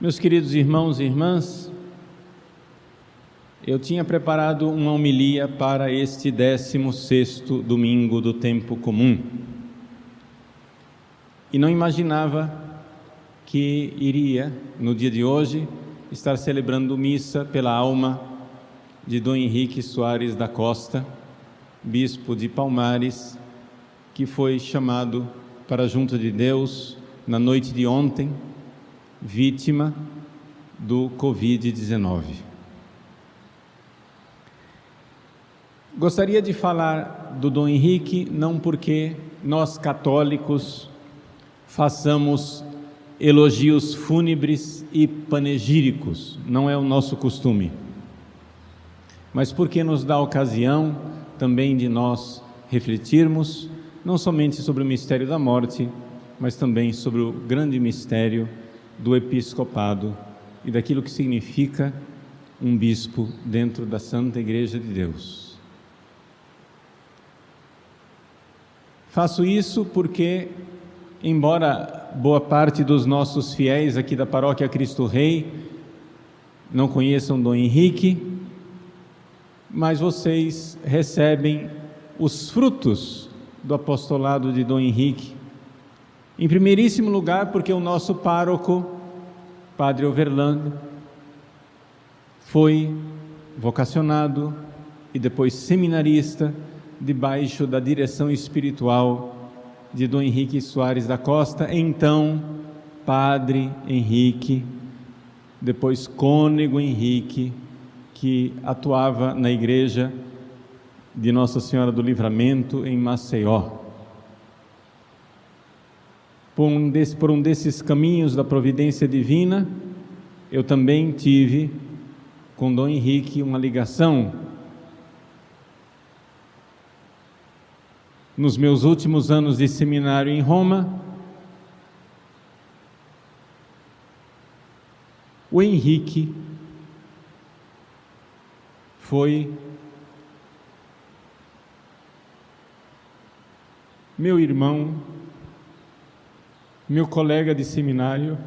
Meus queridos irmãos e irmãs, eu tinha preparado uma homilia para este 16º domingo do tempo comum e não imaginava que iria, no dia de hoje, estar celebrando missa pela alma de Dom Henrique Soares da Costa, bispo de Palmares, que foi chamado para junto de Deus na noite de ontem, vítima do Covid-19. Gostaria de falar do Dom Henrique, não porque nós católicos façamos elogios fúnebres e panegíricos, não é o nosso costume, mas porque nos dá ocasião também de nós refletirmos, não somente sobre o mistério da morte, mas também sobre o grande mistério do episcopado e daquilo que significa um bispo dentro da Santa Igreja de Deus. Faço isso porque, embora boa parte dos nossos fiéis aqui da Paróquia Cristo Rei não conheçam Dom Henrique, mas vocês recebem os frutos do apostolado de Dom Henrique. Em primeiríssimo lugar, porque o nosso pároco, Padre Overlando, foi vocacionado e depois seminarista debaixo da direção espiritual de Dom Henrique Soares da Costa, então Padre Henrique, depois Cônego Henrique, que atuava na igreja de Nossa Senhora do Livramento em Maceió. Por um desses caminhos da providência divina, eu também tive com Dom Henrique uma ligação. Nos meus últimos anos de seminário em Roma, o Henrique foi meu irmão, meu colega de seminário,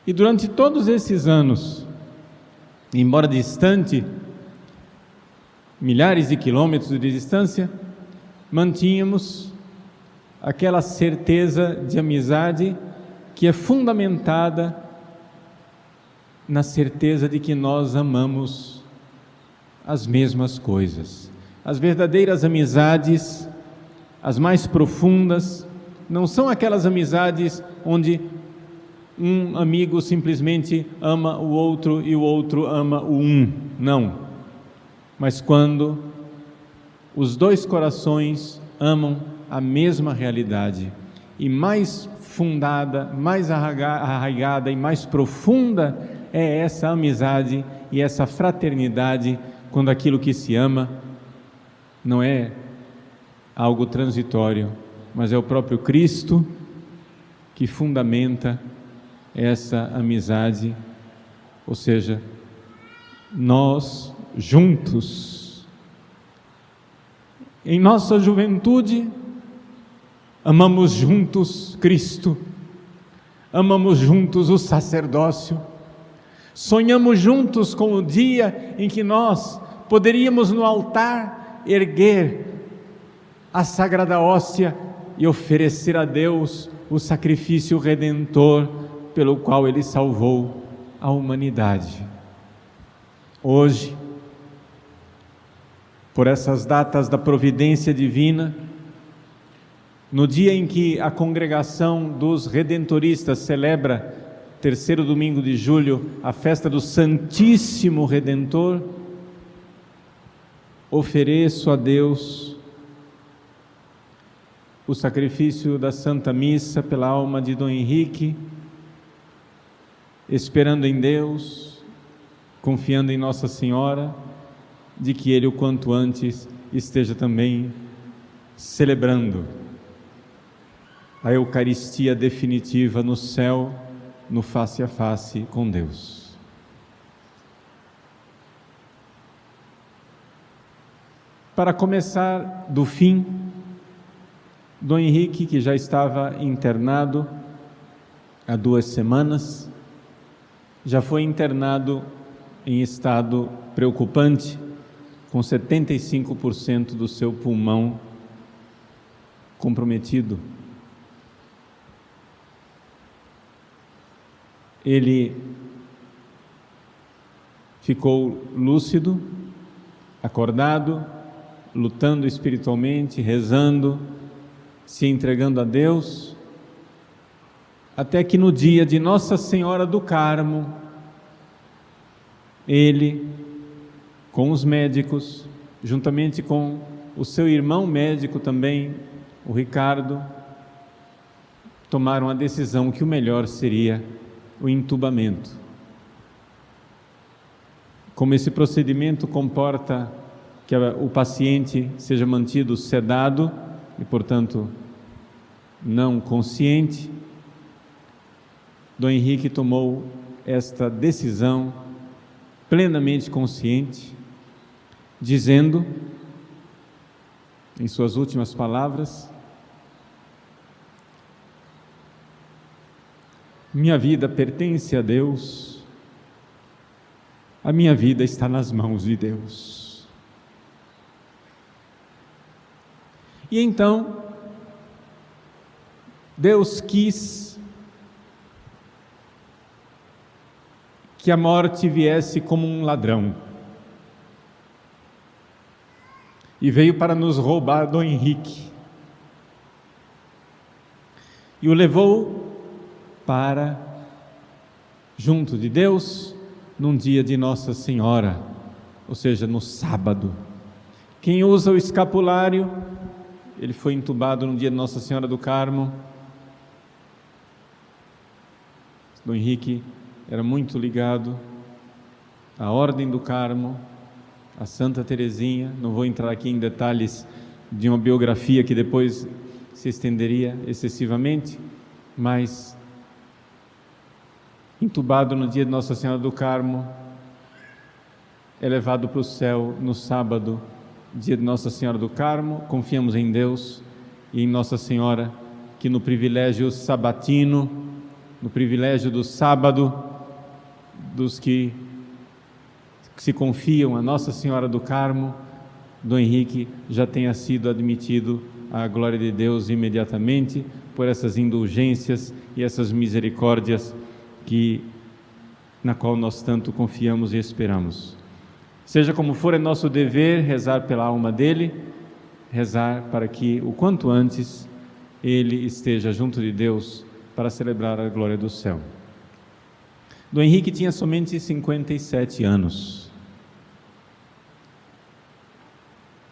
e durante todos esses anos, embora distante, milhares de quilômetros de distância, mantínhamos aquela certeza de amizade que é fundamentada na certeza de que nós amamos as mesmas coisas. As verdadeiras amizades, as mais profundas, não são aquelas amizades onde um amigo simplesmente ama o outro e o outro ama o um, não. Mas quando os dois corações amam a mesma realidade e mais fundada, mais arraigada e mais profunda é essa amizade e essa fraternidade, quando aquilo que se ama não é algo transitório, mas é o próprio Cristo que fundamenta essa amizade, ou seja, nós juntos, em nossa juventude, amamos juntos Cristo, amamos juntos o sacerdócio, sonhamos juntos com o dia em que nós poderíamos no altar erguer a Sagrada Hóstia e oferecer a Deus o sacrifício redentor pelo qual Ele salvou a humanidade. Hoje, por essas datas da providência divina, no dia em que a congregação dos redentoristas celebra, terceiro domingo de julho, a festa do Santíssimo Redentor, ofereço a Deus o sacrifício da Santa Missa pela alma de Dom Henrique, esperando em Deus, confiando em Nossa Senhora, de que Ele o quanto antes esteja também celebrando a Eucaristia definitiva no céu, no face a face com Deus. Para começar do fim, Dom Henrique, que já estava internado há 2 semanas, já foi internado em estado preocupante, com 75% do seu pulmão comprometido. Ele ficou lúcido, acordado, lutando espiritualmente, rezando, se entregando a Deus, até que no dia de Nossa Senhora do Carmo, ele, com os médicos, juntamente com o seu irmão médico também, o Ricardo, tomaram a decisão que o melhor seria o entubamento. Como esse procedimento comporta que o paciente seja mantido sedado e, portanto, não consciente, Dom Henrique tomou esta decisão plenamente consciente, dizendo, em suas últimas palavras: minha vida pertence a Deus, a minha vida está nas mãos de Deus. E então, Deus quis que a morte viesse como um ladrão, e veio para nos roubar Dom Henrique, e o levou para junto de Deus num dia de Nossa Senhora, ou seja, no sábado. Quem usa o escapulário, ele foi entubado no dia de Nossa Senhora do Carmo. Dom Henrique era muito ligado à Ordem do Carmo, a Santa Teresinha. Não vou entrar aqui em detalhes de uma biografia que depois se estenderia excessivamente, mas entubado no dia de Nossa Senhora do Carmo, é levado para o céu no sábado, dia de Nossa Senhora do Carmo. Confiamos em Deus e em Nossa Senhora, que no privilégio sabatino, no privilégio do sábado, dos que se confiam a Nossa Senhora do Carmo, Dom Henrique já tenha sido admitido à glória de Deus imediatamente, por essas indulgências e essas misericórdias na qual nós tanto confiamos e esperamos. Seja como for, é nosso dever rezar pela alma dele, rezar para que o quanto antes ele esteja junto de Deus para celebrar a glória do céu. Dom Henrique tinha somente 57 anos.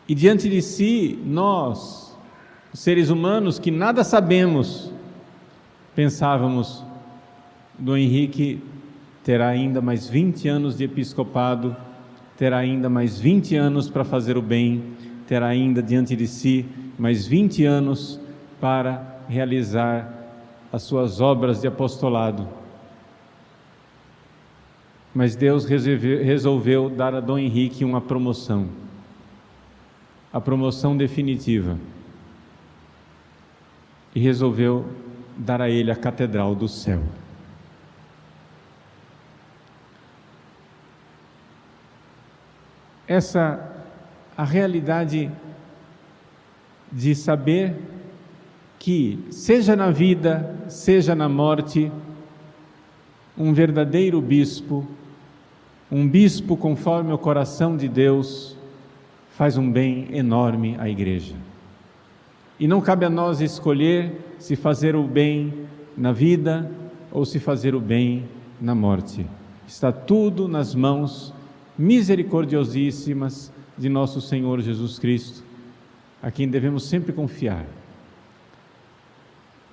E diante de si, nós, seres humanos que nada sabemos, pensávamos: Dom Henrique terá ainda mais 20 anos de episcopado, terá ainda mais 20 anos para fazer o bem, terá ainda diante de si mais 20 anos para realizar as suas obras de apostolado. Mas Deus resolveu dar a Dom Henrique uma promoção, a promoção definitiva, e resolveu dar a ele a Catedral do Céu. A realidade de saber que, seja na vida, seja na morte, um verdadeiro bispo, um bispo conforme o coração de Deus, faz um bem enorme à Igreja. E não cabe a nós escolher se fazer o bem na vida ou se fazer o bem na morte. Está tudo nas mãos misericordiosíssimas de nosso Senhor Jesus Cristo, a quem devemos sempre confiar.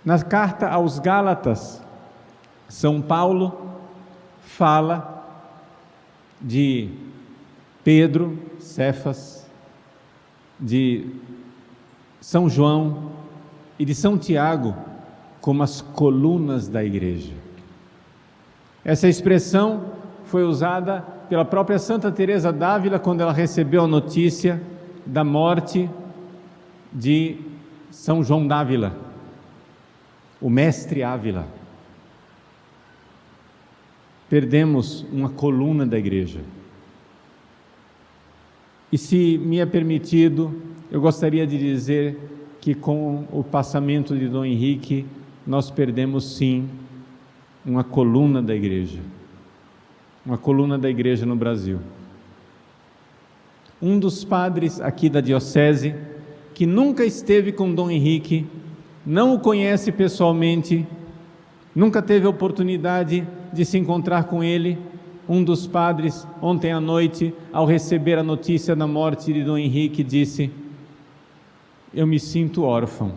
Na carta aos Gálatas, São Paulo fala de Pedro, Cefas, de São João e de São Tiago como as colunas da Igreja. Essa expressão foi usada pela própria Santa Teresa d'Ávila quando ela recebeu a notícia da morte de São João d'Ávila, o mestre Ávila. perdemos uma coluna da igreja. E se me é permitido, eu gostaria de dizer que com o passamento de Dom Henrique, nós perdemos sim uma coluna da igreja. Uma coluna da igreja no Brasil. Um dos padres aqui da diocese, que nunca esteve com Dom Henrique, não o conhece pessoalmente, nunca teve a oportunidade de se encontrar com ele. Um dos padres, ontem à noite, ao receber a notícia da morte de Dom Henrique, disse: eu me sinto órfão.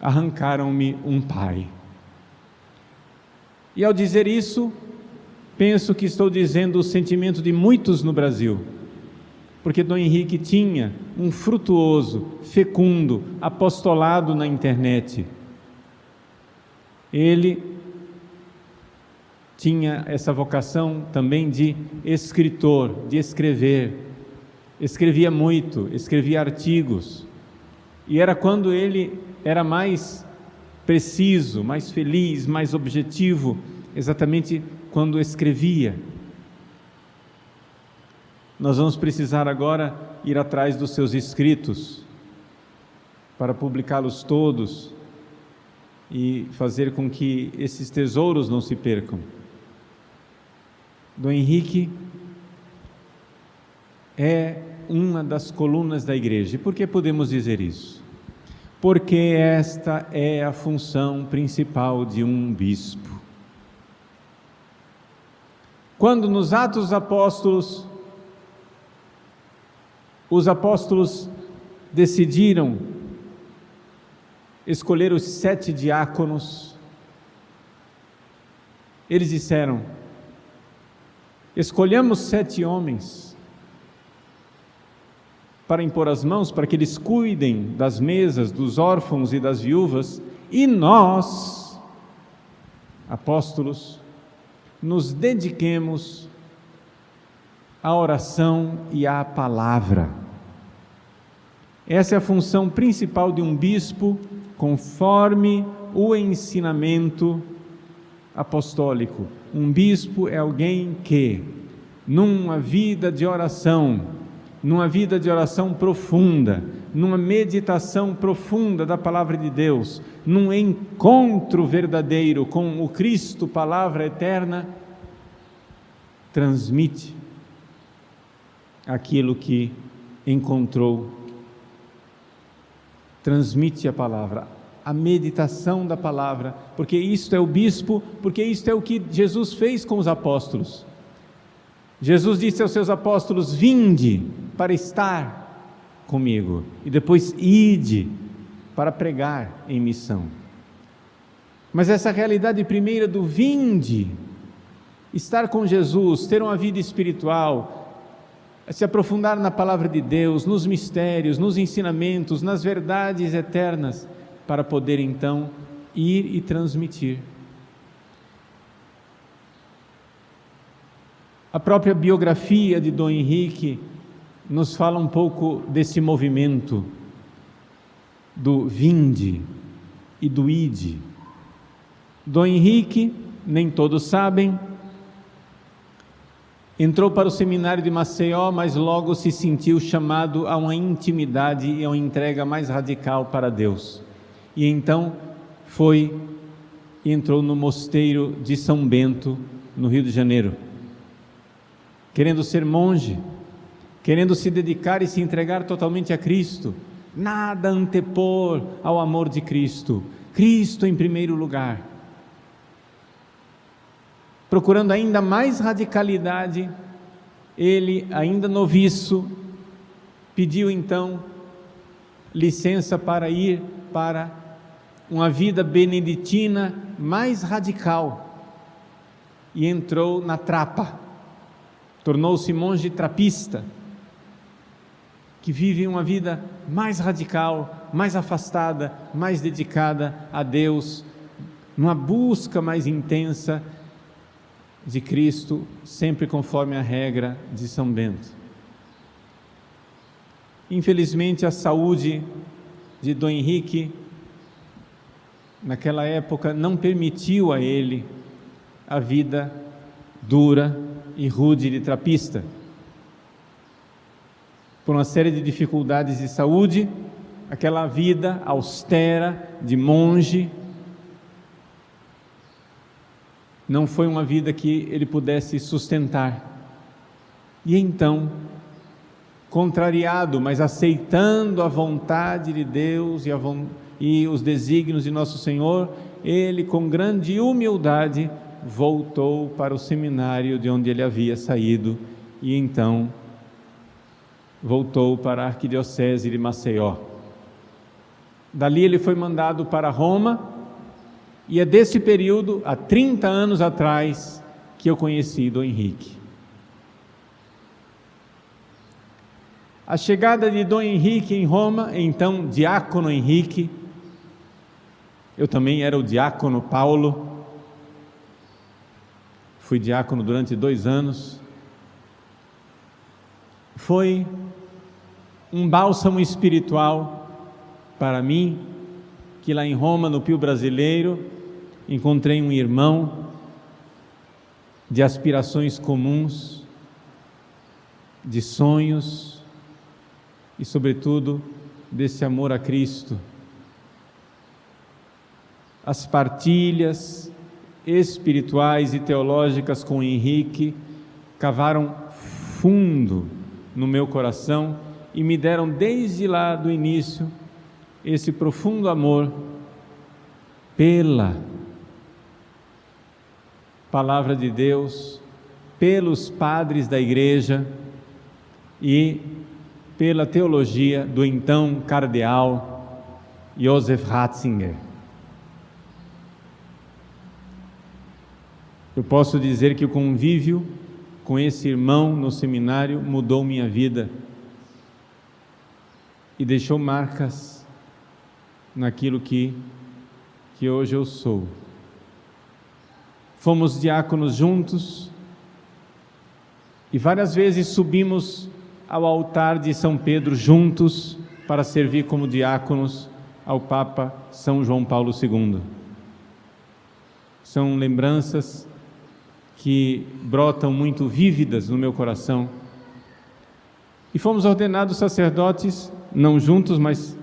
Arrancaram-me um pai. E ao dizer isso, penso que estou dizendo o sentimento de muitos no Brasil, porque Dom Henrique tinha um frutuoso, fecundo apostolado na internet. Ele tinha essa vocação também de escritor, de escrever. Escrevia muito, escrevia artigos. E era quando ele era mais preciso, mais feliz, mais objetivo, exatamente quando escrevia. Nós vamos precisar agora ir atrás dos seus escritos para publicá-los todos e fazer com que esses tesouros não se percam. Dom Henrique é uma das colunas da igreja. E por que podemos dizer isso? Porque esta é a função principal de um bispo. Quando nos Atos dos Apóstolos, os apóstolos decidiram escolher os 7 diáconos, eles disseram: escolhamos 7 homens para impor as mãos, para que eles cuidem das mesas dos órfãos e das viúvas, e nós, apóstolos, nos dediquemos à oração e à palavra. Essa é a função principal de um bispo, conforme o ensinamento apostólico. Um bispo é alguém que, numa vida de oração profunda, numa meditação profunda da palavra de Deus, num encontro verdadeiro com o Cristo, palavra eterna, transmite aquilo que encontrou, transmite a palavra, a meditação da palavra, porque isto é o bispo, porque isto é o que Jesus fez com os apóstolos. Jesus disse aos seus apóstolos: vinde para estar comigo, e depois ide para pregar em missão. Mas essa realidade primeira do vinde, estar com Jesus, ter uma vida espiritual, se aprofundar na palavra de Deus, nos mistérios, nos ensinamentos, nas verdades eternas, para poder então ir e transmitir. A própria biografia de Dom Henrique nos fala um pouco desse movimento do vinde e do ide. Dom Henrique, nem todos sabem, entrou para o seminário de Maceió, mas logo se sentiu chamado a uma intimidade e a uma entrega mais radical para Deus. E então entrou no mosteiro de São Bento, no Rio de Janeiro, querendo ser monge, querendo se dedicar e se entregar totalmente a Cristo, nada antepor ao amor de Cristo, Cristo em primeiro lugar. Procurando ainda mais radicalidade, ele, ainda noviço, pediu então licença para ir para uma vida beneditina mais radical e entrou na trapa. Tornou-se monge trapista, que vive uma vida mais radical, mais afastada, mais dedicada a Deus, numa busca mais intensa de Cristo, sempre conforme a regra de São Bento. Infelizmente, a saúde de Dom Henrique naquela época, não permitiu a ele a vida dura e rude de trapista. Por uma série de dificuldades de saúde, aquela vida austera de monge não foi uma vida que ele pudesse sustentar. E então, contrariado, mas aceitando a vontade de Deus e os desígnios de Nosso Senhor, ele, com grande humildade, voltou para o seminário de onde ele havia saído e então voltou para a arquidiocese de Maceió. Dali ele foi mandado para Roma e é desse período, há 30 anos atrás, que eu conheci Dom Henrique. A chegada de Dom Henrique em Roma, então diácono Henrique, eu também era o diácono Paulo, fui diácono durante 2 anos, foi um bálsamo espiritual para mim, que lá em Roma, no Pio Brasileiro, encontrei um irmão de aspirações comuns, de sonhos e, sobretudo, desse amor a Cristo. As partilhas espirituais e teológicas com Henrique cavaram fundo no meu coração e me deram desde lá do início esse profundo amor pela Palavra de Deus, pelos padres da Igreja e pela teologia do então cardeal Joseph Ratzinger. Eu posso dizer que o convívio com esse irmão no seminário mudou minha vida e deixou marcas naquilo que hoje eu sou. Fomos diáconos juntos e várias vezes subimos ao altar de São Pedro juntos para servir como diáconos ao Papa São João Paulo II. São lembranças que brotam muito vívidas no meu coração. E fomos ordenados sacerdotes, não juntos, mas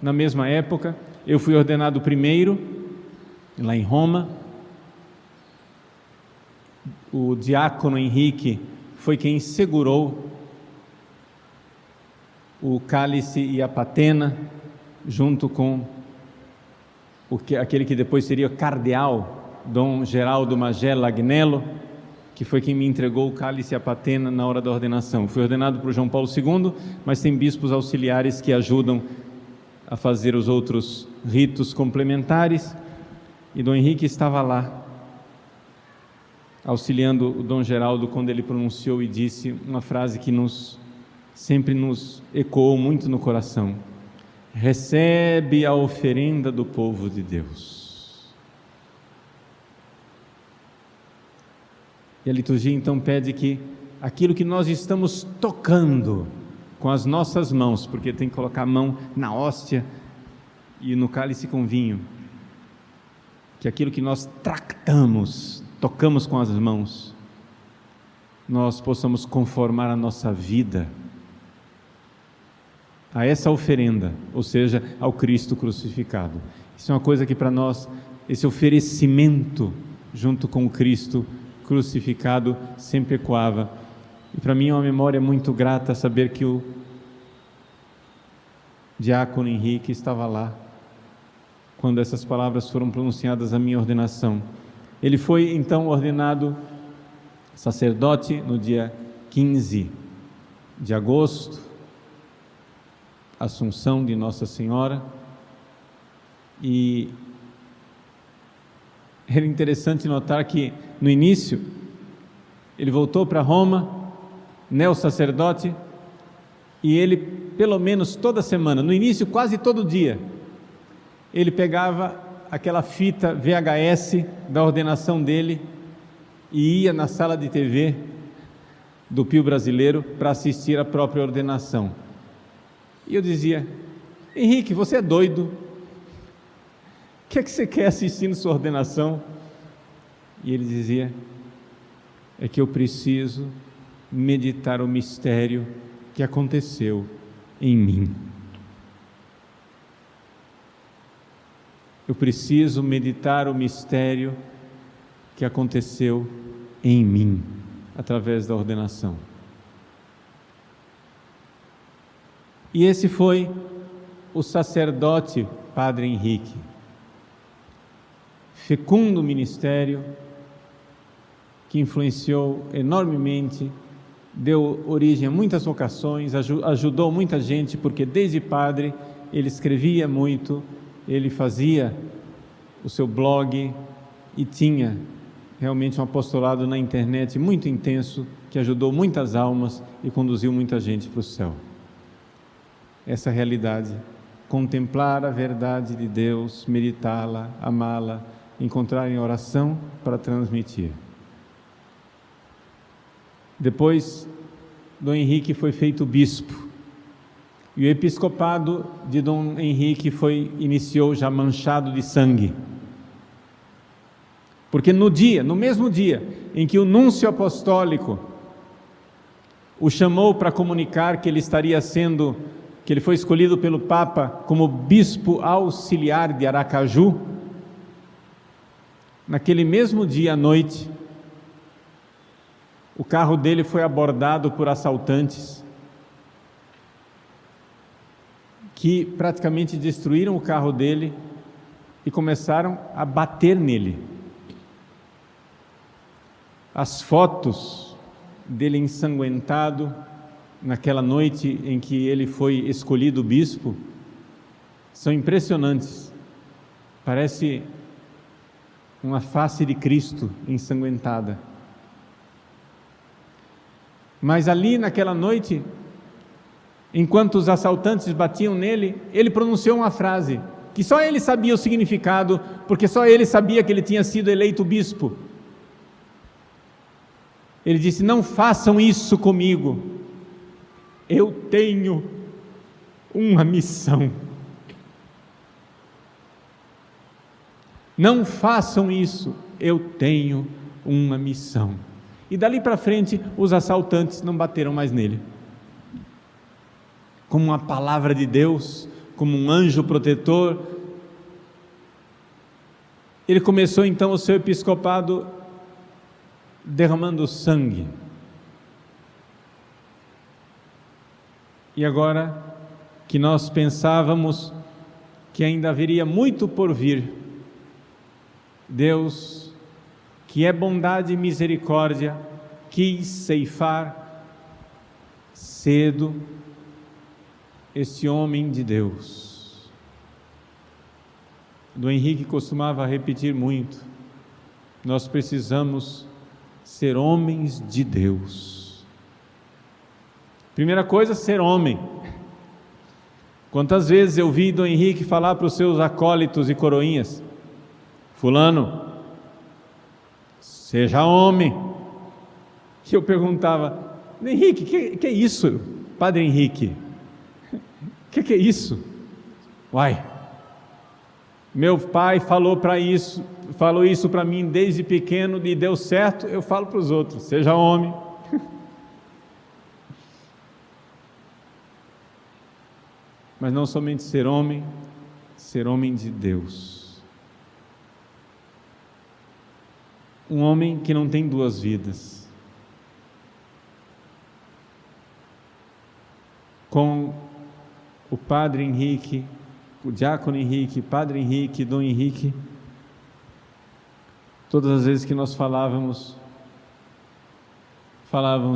na mesma época. Eu fui ordenado primeiro, lá em Roma. O diácono Henrique foi quem segurou o cálice e a patena, junto com aquele que depois seria cardeal, Dom Geraldo Magela Agnello, que foi quem me entregou o cálice e a patena na hora da ordenação. Fui ordenado por João Paulo II, mas tem bispos auxiliares que ajudam a fazer os outros ritos complementares, e Dom Henrique estava lá, auxiliando o Dom Geraldo quando ele pronunciou e disse uma frase que sempre nos ecoou muito no coração: recebe a oferenda do povo de Deus. E a liturgia então pede que aquilo que nós estamos tocando com as nossas mãos, porque tem que colocar a mão na hóstia e no cálice com vinho, que aquilo que nós tocamos com as mãos, nós possamos conformar a nossa vida a essa oferenda, ou seja, ao Cristo crucificado. Isso é uma coisa que para nós, esse oferecimento junto com o Cristo crucificado sempre ecoava. E para mim é uma memória muito grata saber que o diácono Henrique estava lá quando essas palavras foram pronunciadas à minha ordenação. Ele foi então ordenado sacerdote no dia 15 de agosto, Assunção de Nossa Senhora, e era interessante notar que no início ele voltou para Roma, neo-sacerdote, e ele pelo menos toda semana, no início quase todo dia, ele pegava aquela fita VHS da ordenação dele e ia na sala de TV do Pio Brasileiro para assistir a própria ordenação. E eu dizia: Henrique, você é doido? que é que você quer assistindo sua ordenação? E ele dizia: é que eu preciso meditar o mistério que aconteceu em mim. Eu preciso meditar o mistério que aconteceu em mim, através da ordenação. E esse foi o sacerdote Padre Henrique. Fecundo ministério, que influenciou enormemente, deu origem a muitas vocações, ajudou muita gente, porque desde padre ele escrevia muito, ele fazia o seu blog e tinha realmente um apostolado na internet muito intenso, que ajudou muitas almas e conduziu muita gente para o céu. Essa realidade, contemplar a verdade de Deus, meditá-la, amá-la, encontrar em oração para transmitir. Depois, Dom Henrique foi feito bispo, e o episcopado de Dom Henrique iniciou já manchado de sangue, porque no mesmo dia em que o núncio apostólico o chamou para comunicar que ele foi escolhido pelo Papa como bispo auxiliar de Aracaju, naquele mesmo dia à noite, o carro dele foi abordado por assaltantes, que praticamente destruíram o carro dele e começaram a bater nele. As fotos dele ensanguentado, naquela noite em que ele foi escolhido bispo, são impressionantes. Parece uma face de Cristo ensanguentada. Mas ali naquela noite, enquanto os assaltantes batiam nele, ele pronunciou uma frase que só ele sabia o significado, porque só ele sabia que ele tinha sido eleito bispo. Ele disse: não façam isso comigo, eu tenho uma missão. Não façam isso, eu tenho uma missão. E dali para frente, os assaltantes não bateram mais nele. Como uma palavra de Deus, como um anjo protetor, ele começou então o seu episcopado derramando sangue. E agora que nós pensávamos que ainda haveria muito por vir, Deus, que é bondade e misericórdia, quis ceifar cedo este homem de Deus. Dom Henrique costumava repetir muito: nós precisamos ser homens de Deus. Primeira coisa, ser homem. Quantas vezes eu vi Dom Henrique falar para os seus acólitos e coroinhas: fulano, seja homem. E eu perguntava: Henrique, que é isso, Padre Henrique? Que é isso? Uai, meu pai falou isso para mim desde pequeno e deu certo, eu falo para os outros: seja homem. Mas não somente ser homem de Deus. Um homem que não tem duas vidas. Com o Padre Henrique, o Diácono Henrique, Padre Henrique, Dom Henrique, todas as vezes que nós falávamos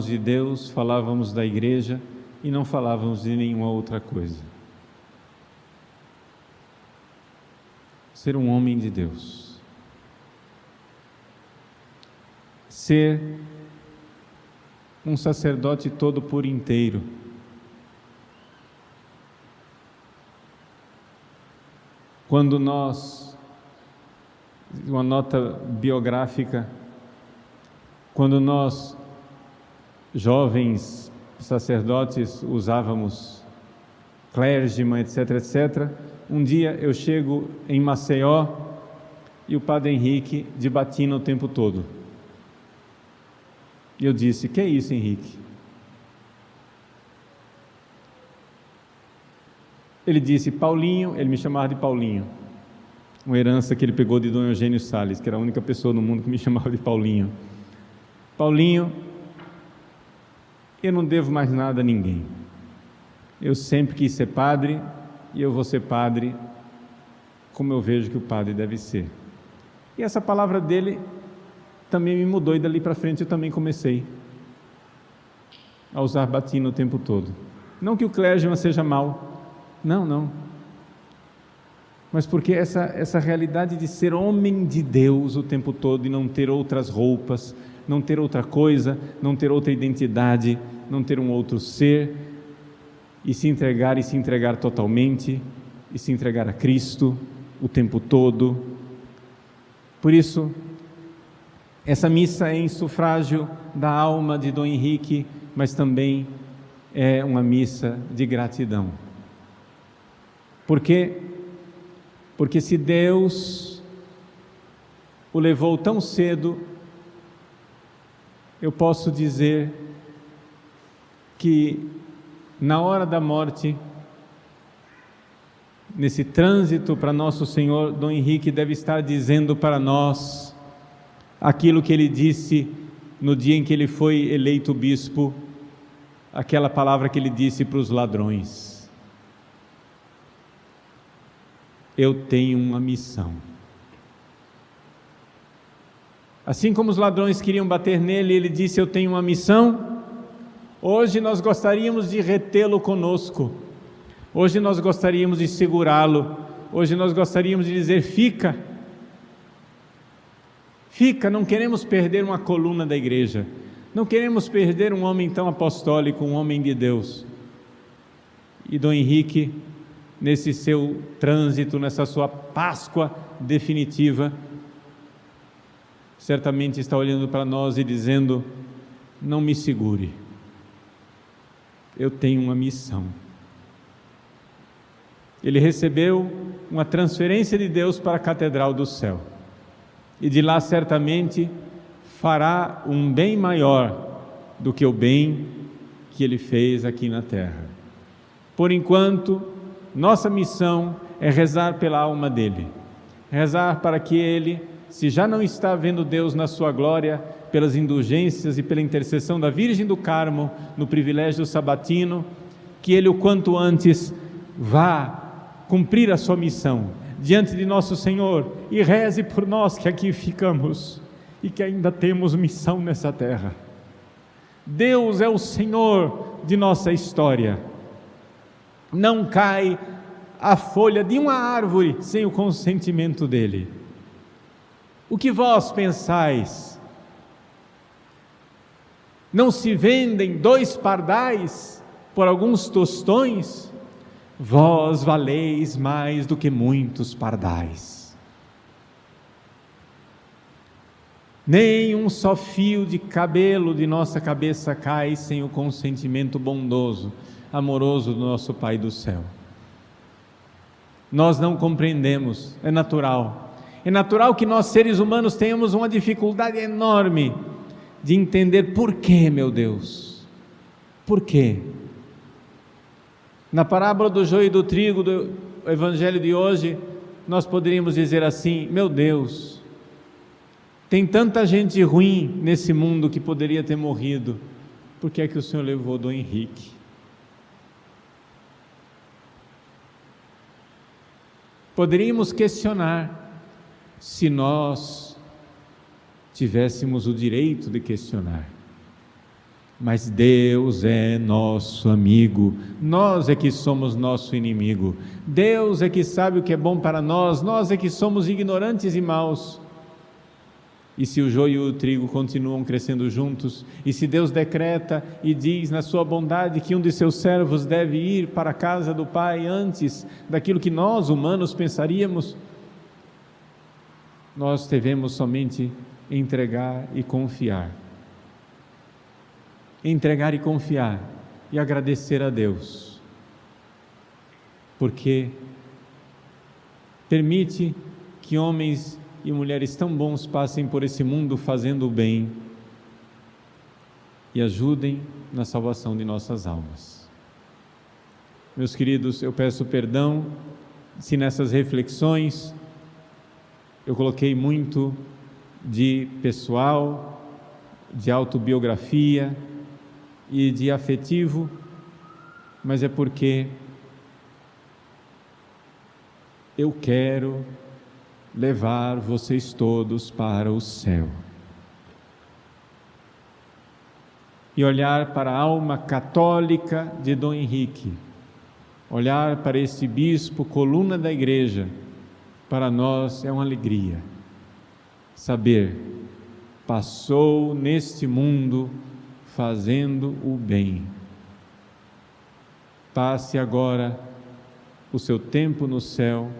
de Deus, falávamos da igreja e não falávamos de nenhuma outra coisa. Ser um homem de Deus. Ser um sacerdote todo por inteiro. Quando nós, uma nota biográfica, quando nós, jovens sacerdotes, usávamos clergyman, etc., etc., um dia eu chego em Maceió e o Padre Henrique de batina o tempo todo. E eu disse: que é isso, Henrique? Ele disse: Paulinho. Ele me chamava de Paulinho, uma herança que ele pegou de Dom Eugênio Salles, que era a única pessoa no mundo que me chamava de Paulinho. Paulinho, eu não devo mais nada a ninguém. Eu sempre quis ser padre, e eu vou ser padre como eu vejo que o padre deve ser. E essa palavra dele também me mudou, e dali para frente eu também comecei a usar batina o tempo todo. Não que o clérigma seja mau, não, mas porque essa realidade de ser homem de Deus o tempo todo e não ter outras roupas, não ter outra coisa, não ter outra identidade, não ter um outro ser, e se entregar totalmente, e se entregar a Cristo o tempo todo. Por isso, essa missa é em sufrágio da alma de Dom Henrique, mas também é uma missa de gratidão. Por quê? Porque se Deus o levou tão cedo, eu posso dizer que na hora da morte, nesse trânsito para Nosso Senhor, Dom Henrique deve estar dizendo para nós aquilo que ele disse no dia em que ele foi eleito bispo, aquela palavra que ele disse para os ladrões: eu tenho uma missão. Assim como os ladrões queriam bater nele, ele disse: eu tenho uma missão. Hoje nós gostaríamos de retê-lo conosco, hoje nós gostaríamos de segurá-lo, hoje nós gostaríamos de dizer: fica, não queremos perder uma coluna da igreja, não queremos perder um homem tão apostólico, um homem de Deus. E Dom Henrique, nesse seu trânsito, nessa sua Páscoa definitiva, certamente está olhando para nós e dizendo: não me segure, eu tenho uma missão. Ele recebeu uma transferência de Deus para a Catedral do Céu, e de lá certamente fará um bem maior do que o bem que ele fez aqui na terra. Por enquanto, nossa missão é rezar pela alma dele, rezar para que ele, se já não está vendo Deus na sua glória, pelas indulgências e pela intercessão da Virgem do Carmo, no privilégio sabatino, que ele o quanto antes vá cumprir a sua missão diante de Nosso Senhor, e reze por nós que aqui ficamos e que ainda temos missão nessa terra. Deus é o Senhor de nossa história. Não cai a folha de uma árvore sem o consentimento dele. O que vós pensais? Não se vendem 2 pardais por alguns tostões? Vós valeis mais do que muitos pardais. Nem um só fio de cabelo de nossa cabeça cai sem o consentimento bondoso, amoroso do nosso Pai do céu. Nós não compreendemos, é natural que nós seres humanos tenhamos uma dificuldade enorme de entender por quê, meu Deus, por quê? Na parábola do joio e do trigo do evangelho de hoje, nós poderíamos dizer assim: meu Deus, tem tanta gente ruim nesse mundo que poderia ter morrido, por que é que o Senhor levou Dom Henrique? Poderíamos questionar, se nós tivéssemos o direito de questionar, mas Deus é nosso amigo, nós é que somos nosso inimigo. Deus é que sabe o que é bom para nós, nós é que somos ignorantes e maus. E se o joio e o trigo continuam crescendo juntos, e se Deus decreta e diz na sua bondade que um de seus servos deve ir para a casa do Pai antes daquilo que nós humanos pensaríamos, nós devemos somente entregar e confiar. Entregar e confiar e agradecer a Deus, porque permite que homens e mulheres tão bons passem por esse mundo fazendo o bem e ajudem na salvação de nossas almas. Meus queridos, eu peço perdão se nessas reflexões eu coloquei muito de pessoal, de autobiografia e de afetivo, mas é porque eu quero levar vocês todos para o céu e olhar para a alma católica de Dom Henrique, olhar para esse bispo, coluna da igreja. Para nós é uma alegria saber, passou neste mundo fazendo o bem. Passe agora o seu tempo no céu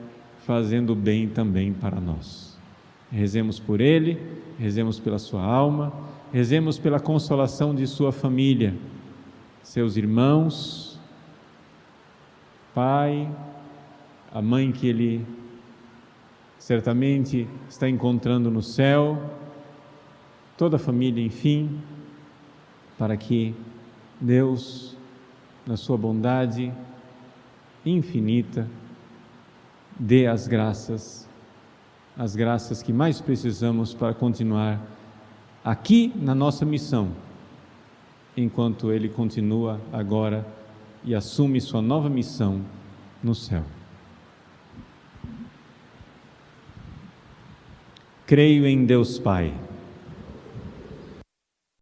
fazendo o bem também para nós. Rezemos por ele, rezemos pela sua alma, rezemos pela consolação de sua família, seus irmãos, pai, a mãe que ele certamente está encontrando no céu, toda a família, enfim, para que Deus, na sua bondade infinita, dê as graças que mais precisamos para continuar aqui na nossa missão, enquanto Ele continua agora e assume sua nova missão no céu. Creio em Deus Pai,